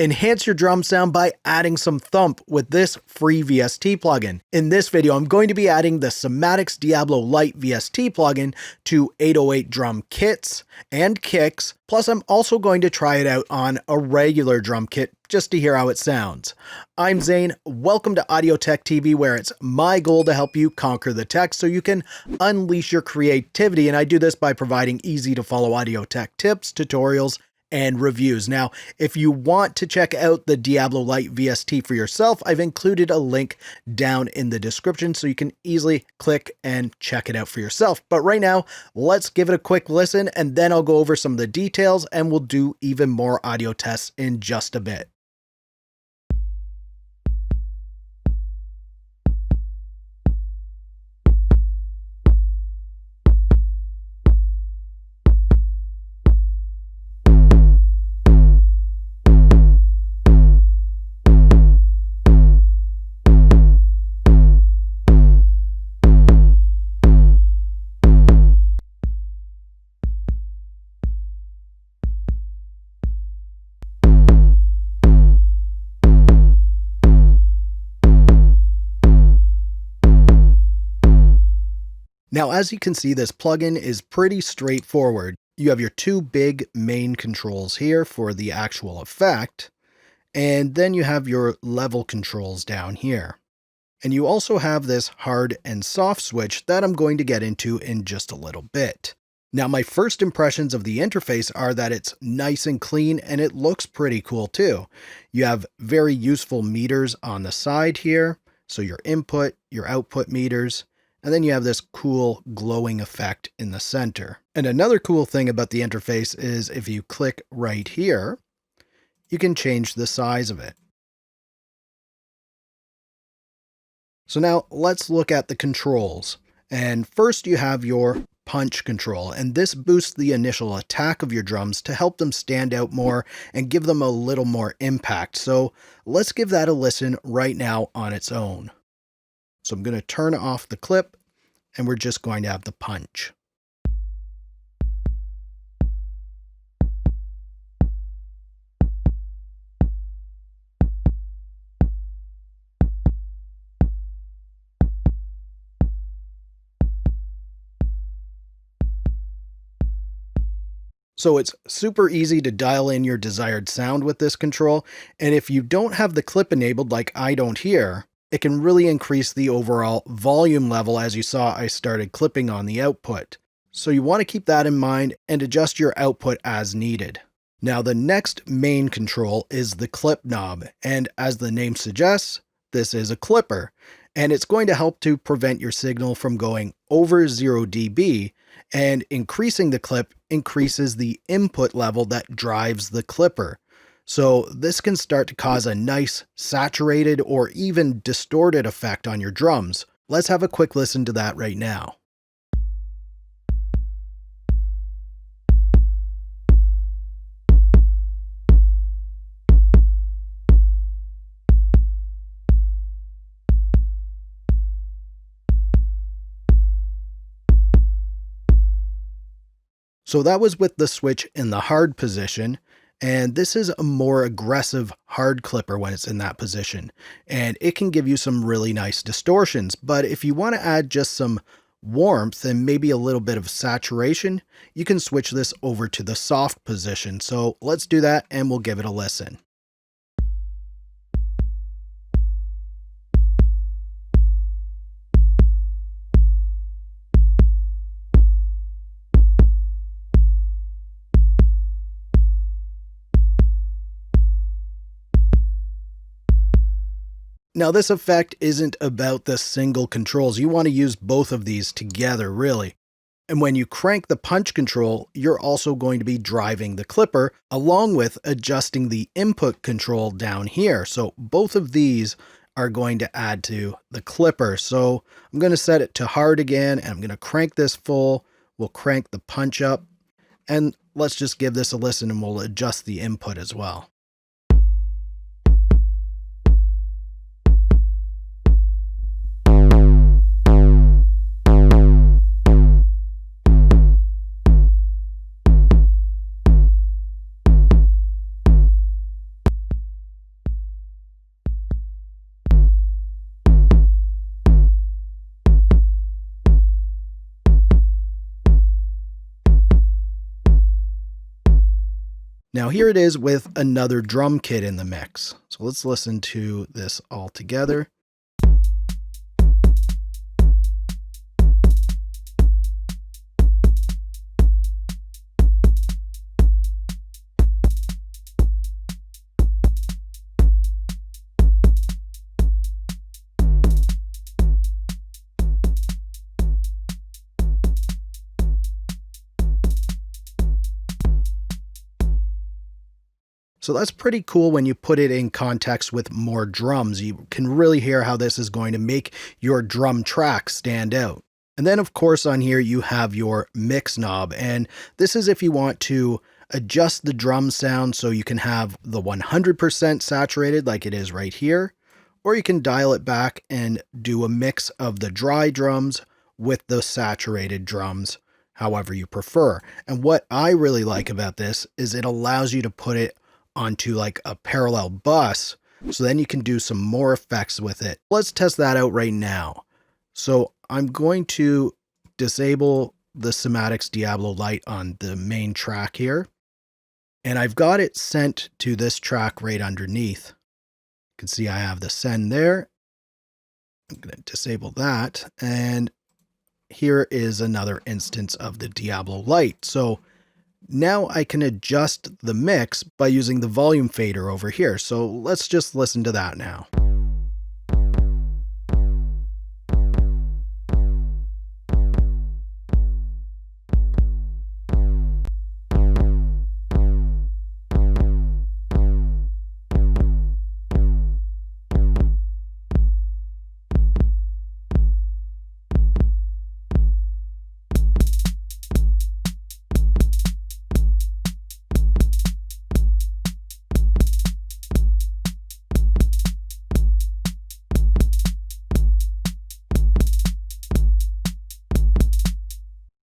Enhance your drum sound by adding some thump with this free VST plugin. In this video, I'm going to be adding the Cymatics Diablo Lite VST plugin to 808 drum kits and kicks, plus I'm also going to try it out on a regular drum kit just to hear how it sounds. I'm Zane, welcome to Audio Tech TV, where it's my goal to help you conquer the tech so you can unleash your creativity, and I do this by providing easy to follow audio tech tips, tutorials, and reviews. Now, if you want to check out the Diablo Lite VST for yourself, I've included a link down in the description so you can easily click and check it out for yourself. But right now, let's give it a quick listen, and then I'll go over some of the details and we'll do even more audio tests in just a bit. Now, as you can see, this plugin is pretty straightforward. You have your two big main controls here for the actual effect, and then you have your level controls down here. And you also have this hard and soft switch that I'm going to get into in just a little bit. Now, my first impressions of the interface are that it's nice and clean, and it looks pretty cool too. You have very useful meters on the side here, so your input, your output meters, and then you have this cool glowing effect in the center. And another cool thing about the interface is if you click right here, you can change the size of it. So now let's look at the controls. And first you have your punch control, and this boosts the initial attack of your drums to help them stand out more and give them a little more impact. So let's give that a listen right now on its own. So I'm going to turn off the clip, and we're just going to have the punch. So it's super easy to dial in your desired sound with this control, and if you don't have the clip enabled like I don't here, it can really increase the overall volume level. As you saw, I started clipping on the output. So you want to keep that in mind and adjust your output as needed. Now the next main control is the clip knob, and as the name suggests, this is a clipper, and it's going to help to prevent your signal from going over 0 dB, and increasing the clip increases the input level that drives the clipper. So this can start to cause a nice saturated or even distorted effect on your drums. Let's have a quick listen to that right now. So that was with the switch in the hard position. And this is a more aggressive hard clipper when it's in that position, and it can give you some really nice distortions. But if you want to add just some warmth and maybe a little bit of saturation, you can switch this over to the soft position. So let's do that and we'll give it a listen. Now this effect isn't about the single controls. You want to use both of these together, really. And when you crank the punch control, you're also going to be driving the clipper along with adjusting the input control down here. So both of these are going to add to the clipper. So I'm going to set it to hard again, and I'm going to crank this full. We'll crank the punch up, and let's just give this a listen, and we'll adjust the input as well. Now here it is with another drum kit in the mix. So let's listen to this all together. So that's pretty cool when you put it in context with more drums. You can really hear how this is going to make your drum track stand out. And then of course on here you have your mix knob, and this is if you want to adjust the drum sound so you can have the 100% saturated like it is right here, or you can dial it back and do a mix of the dry drums with the saturated drums, however you prefer. And what I really like about this is it allows you to put it onto like a parallel bus, so then you can do some more effects with it. Let's test that out right now. So I'm going to disable the Cymatics Diablo Lite on the main track here, and I've got it sent to this track right underneath. You can see I have the send there. I'm going to disable that, and here is another instance of the Diablo Lite. So now I can adjust the mix by using the volume fader over here. So let's just listen to that now.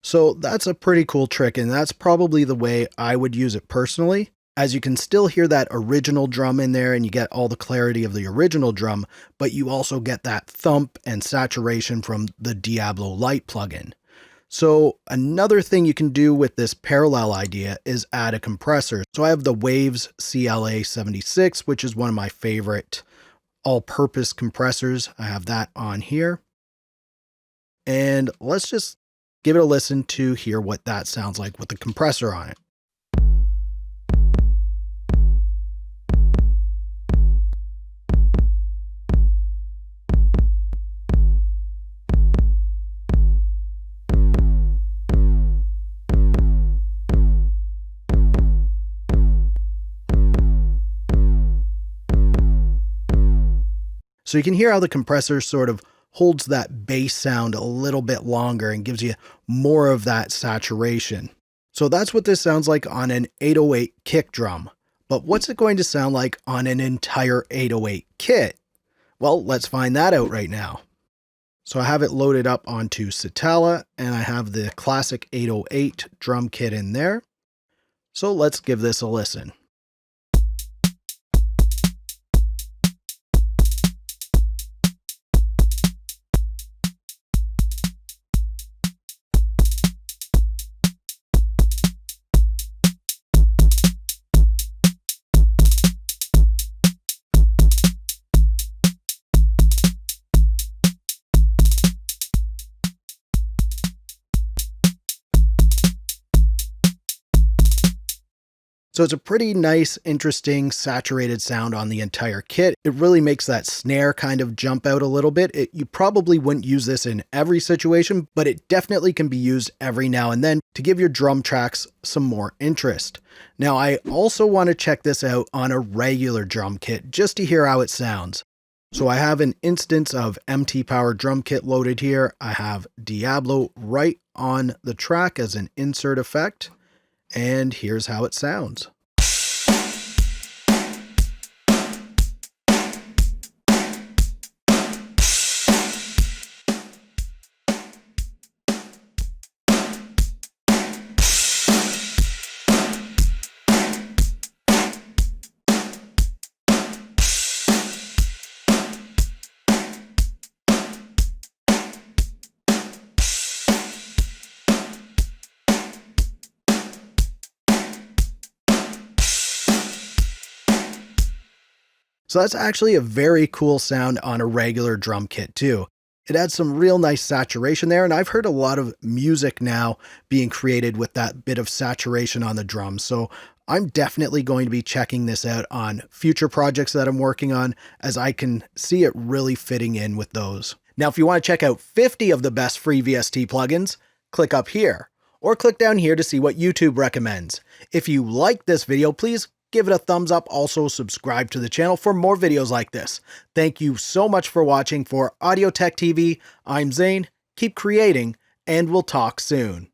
So that's a pretty cool trick, and that's probably the way I would use it personally, as you can still hear that original drum in there and you get all the clarity of the original drum, but you also get that thump and saturation from the Diablo Lite plugin. So another thing you can do with this parallel idea is add a compressor. So I have the Waves CLA 76, which is one of my favorite all-purpose compressors. I have that on here. And let's just give it a listen to hear what that sounds like with the compressor on it. So you can hear how the compressor sort of holds that bass sound a little bit longer and gives you more of that saturation. So that's what this sounds like on an 808 kick drum. But what's it going to sound like on an entire 808 kit? Well, let's find that out right now. So I have it loaded up onto Satella, and I have the classic 808 drum kit in there. So let's give this a listen. So it's a pretty nice, interesting, saturated sound on the entire kit. It really makes that snare kind of jump out a little bit. You probably wouldn't use this in every situation, but it definitely can be used every now and then to give your drum tracks some more interest. Now, I also want to check this out on a regular drum kit just to hear how it sounds. So I have an instance of MT Power drum kit loaded here. I have Diablo right on the track as an insert effect. And here's how it sounds. So that's actually a very cool sound on a regular drum kit too. It adds some real nice saturation there, and I've heard a lot of music now being created with that bit of saturation on the drums. So I'm definitely going to be checking this out on future projects that I'm working on, as I can see it really fitting in with those. Now, if you want to check out 50 of the best free VST plugins, click up here, or click down here to see what YouTube recommends. If you like this video, please give it a thumbs up. Also, subscribe to the channel for more videos like this. Thank you so much for watching. For Audio Tech TV, I'm Zane. Keep creating, and we'll talk soon.